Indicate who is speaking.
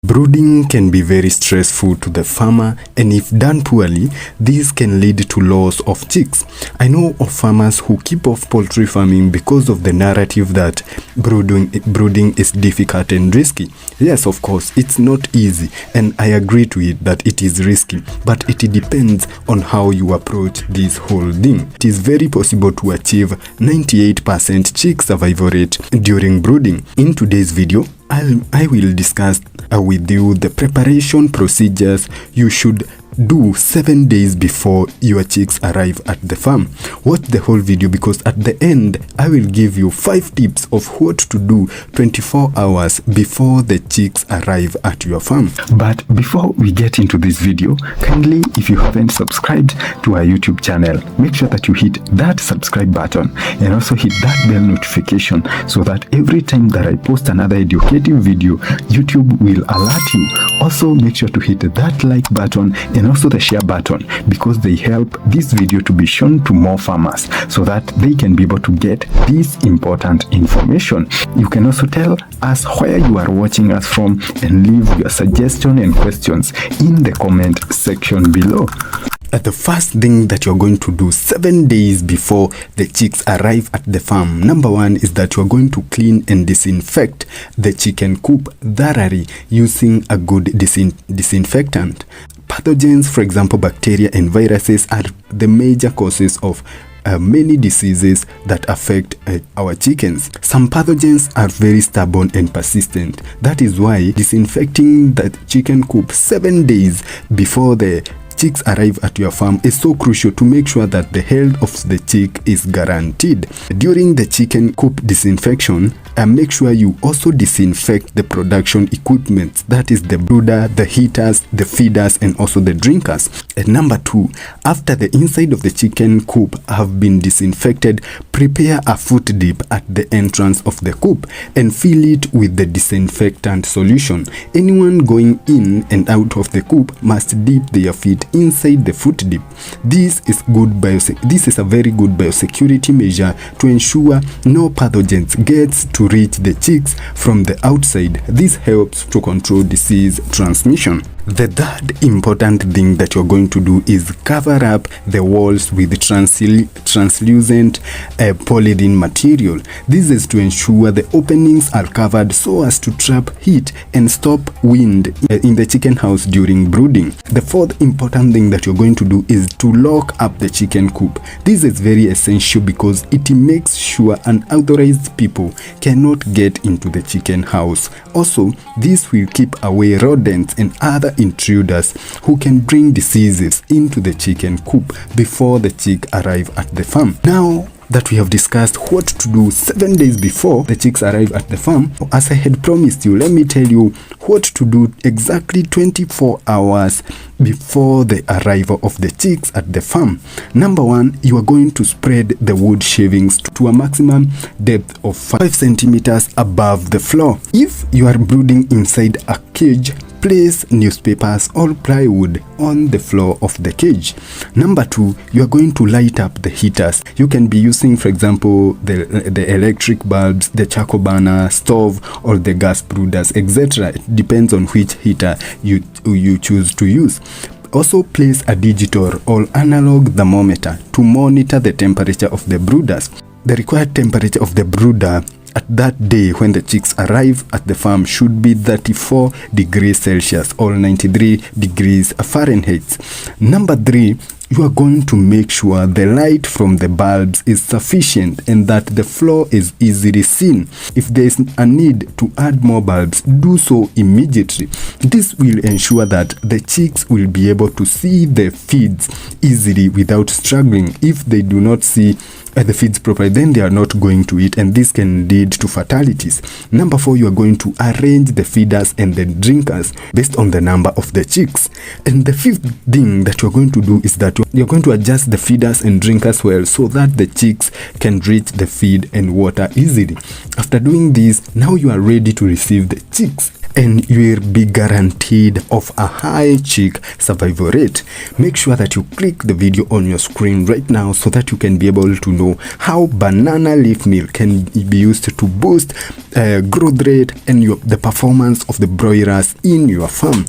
Speaker 1: Brooding can be very stressful to the farmer, and if done poorly, this can lead to loss of chicks. I know of farmers who keep off poultry farming because of the narrative that brooding is difficult and risky. Yes, of course, it's not easy, and I agree to it that it is risky, but it depends on how you approach this whole thing. It is very possible to achieve 98% chick survival rate during brooding. In today's video, I will discuss with you the preparation procedures you should do 7 days before your chicks arrive at the farm. Watch the whole video because at the end I will give you 5 tips of what to do 24 hours before the chicks arrive at your farm. But before we get into this video, kindly, if you haven't subscribed to our YouTube channel, make sure that you hit that subscribe button and also hit that bell notification so that every time that I post another educative video, YouTube will alert you. Also, make sure to hit that like button and also the share button because they help this video to be shown to more farmers so that they can be able to get this important information. You can also tell us where you are watching us from and leave your suggestion and questions in the comment section below. The first thing that you're going to do 7 days before the chicks arrive at the farm, number one is that you're going to clean and disinfect the chicken coop thoroughly using a good disinfectant. Pathogens, for example bacteria and viruses, are the major causes of many diseases that affect our chickens. Some pathogens are very stubborn and persistent. That is why disinfecting the chicken coop 7 days before the chicks arrive at your farm is so crucial to make sure that the health of the chick is guaranteed. During the chicken coop disinfection, make sure you also disinfect the production equipment, that is the brooder, the heaters, the feeders, and also the drinkers. And number 2, after the inside of the chicken coop have been disinfected, prepare a foot dip at the entrance of the coop and fill it with the disinfectant solution. Anyone going in and out of the coop must dip their feet inside the foot dip. This is a very good biosecurity measure to ensure no pathogens gets to reach the chicks from the outside. This helps to control disease transmission. The third important thing that you're going to do is cover up the walls with translucent polythene material. This is to ensure the openings are covered so as to trap heat and stop wind in the chicken house during brooding. The fourth important thing that you're going to do is to lock up the chicken coop. This is very essential because it makes sure unauthorized people cannot get into the chicken house. Also, this will keep away rodents and other intruders who can bring diseases into the chicken coop before the chick arrive at the farm. Now that we have discussed what to do 7 days before the chicks arrive at the farm, as I had promised you, let me tell you what to do exactly 24 hours before the arrival of the chicks at the farm. Number 1, you are going to spread the wood shavings to a maximum depth of 5 centimeters above the floor. If you are brooding inside a cage, place newspapers or plywood on the floor of the cage. Number 2, you are going to light up the heaters. You can be using, for example, the electric bulbs, the charcoal burner, stove, or the gas brooders, etc. It depends on which heater you choose to use. Also place a digital or analog thermometer to monitor the temperature of the brooders. The required temperature of the brooder at that day when the chicks arrive at the farm should be 34 degrees Celsius or 93 degrees Fahrenheit. Number 3, you are going to make sure the light from the bulbs is sufficient and that the floor is easily seen. If there is a need to add more bulbs, do so immediately. This will ensure that the chicks will be able to see the feeds easily without struggling. If they do not see the feeds properly, then they are not going to eat, and this can lead to fatalities. Number 4, you are going to arrange the feeders and the drinkers based on the number of the chicks. And the fifth thing that you're going to do is that you're going to adjust the feeders and drinkers well so that the chicks can reach the feed and water easily. After doing this, now you are ready to receive the chicks. and you will be guaranteed of a high chick survival rate. Make sure that you click the video on your screen right now so that you can be able to know how banana leaf meal can be used to boost growth rate and the performance of the broilers in your farm.